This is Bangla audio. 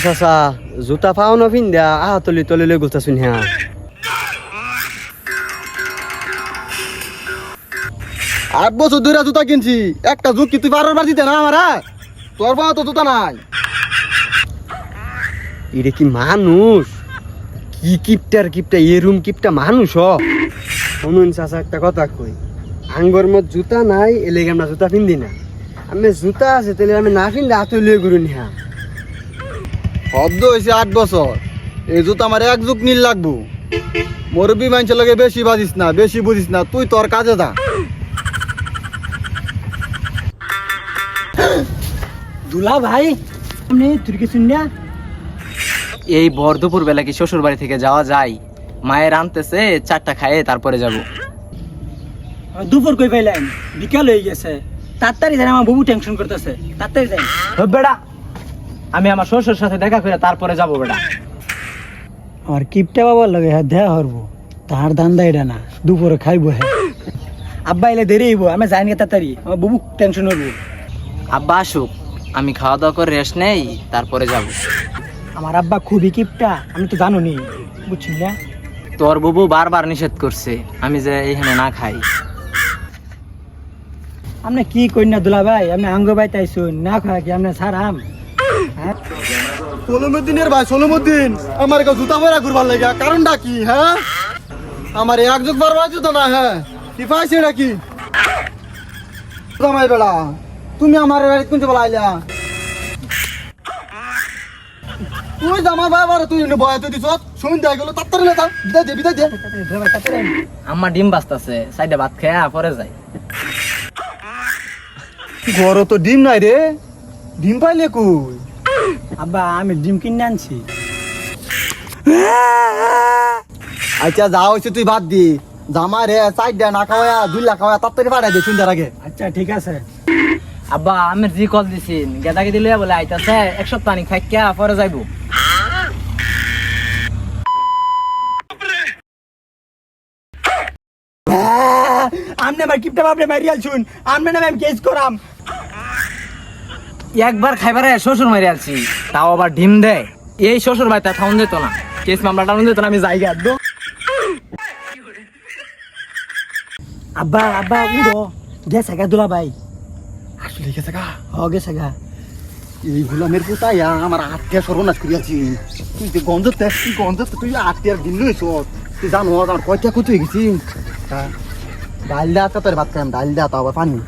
চাচা জুতা পাও না পিন্ধা তলি তলি লৈ গুছাচোন হ্যাঁ 8 বছর ধরে জুতা কিনছি একটা জুত কি তুই বারবার দিতে না আমারা তোর পাও তো জুতা নাই এটা কি মানুষ কি কিপটা এরুম কিপটা মানুষ শুনুন চাচা একটা কথা কই আঙ্গর মত জুতা নাই এলেগে আমরা জুতা পিন্ধি না আমি জুতা আছে তাহলে আমি না পিনলে হাতে লিয়ে ঘুরুন হ্যাঁ হদ্দ হয়েছে 8 বছর এই জুতা আমার এক যুগ নীল লাগবো মুরব্বী মানুষের লগে বেশি বাজিস না বেশি বুঝিস না তুই তোর কাজে যা দুলা ভাই আপনি তুই কি শুনিয়া এই ভর দুপুর বেলা কি শ্বশুর বাড়ি থেকে যাওয়া যায় মায়ের আনতেছে 4টা খায়ে তারপরে যাব দুপুর কই পাইলেন বিকাল হয়ে গেছে তাড়াতাড়ি যাই আমার বাবু টেনশন করতেছে তাড়াতাড়ি যাই বেটা আমি আমার শ্বশুর সাথে দেখা করে তারপরে যাব বেটা আমার কিপটা বাবার লগে হ্যাঁ দেয়া হরবো তার ধান্দা এটা না দুপুরে খাইবো হ্যাঁ আব্বা এলে দেরি হইব আমি যাই না তাড়াতাড়ি আমার বাবু টেনশন হইব আব্বা আসুক আমি খাওয়া দাওয়া করে রেস্ট নেই তারপরে যাব আমার আব্বা খুবই কিপটা আমি তো জানো নি বুঝছি না তোর বুবু বারবার নিষেধ করছে আমি যে এখানে না খাই আপনি কি কই না দুলা ভাই আপনি আঙ্গ বাইতে আইসুন না খাওয়া কি আপনি সারাম হ্যাঁ সলমুদ্দিনের ভাই সলমুদ্দিন আমার কাছে জুতা পরা ঘুরবার লাগা কারণটা কি হ্যাঁ আমার এক যুগ বারবার জুতা না হ্যাঁ কি পাইছে নাকি জামাই বেলা তুমি আমার বাড়ি কোনতে বলা আইলা তুই জামাই বাবার তুই বয় তুই দিছ শুন দেয় গেল তাড়াতাড়ি না বিদায় দে আমার ডিম বাজতাছে সাইডে ভাত খেয়া পরে যাই ঘর তো ডিম নাই রে ডিম পাইলে কই আব্বা আমি ডিম কিনে আনছি আচ্ছা যা হয়েছে তুই বাদ দি জামা রে সাইড দে না খাওয়া 2 লাখ খাওয়া তাড়াতাড়ি পাঠাই দে সন্ধ্যার আগে আচ্ছা ঠিক আছে আব্বা আমি জি কল দিছিন গেদাকে দিলে বলে আইতাছে এক সপ্তাহ নি খাইয়া পরে যাইবো আমনে আমার কিপটা বাপরে মারিয়াল শুন আমনে নামে আমি কেস করাম একবার খাইবারে শ্বশুর মারি আছি তাও আবার ডিম দেয় এই শ্বশুর ভাই তা থাউন দিত না কেস মামলাটা দিত না আমি জায়গা দো আব্বা আব্বা উড়ো গেছে গা দুলা ভাই আসলে গেছে গা গেছে গা এই গোলামের পুতা আমার আত্মীয় সর্বনাশ করিয়াছি তুই যে গন্ধ তুই আত্মীয়ার দিন লইছ তুই জানো আমার কয়টা কুতুই গেছি ডাল দেওয়া তোর ভাত খাম ডাল দেওয়া তো আবার পানি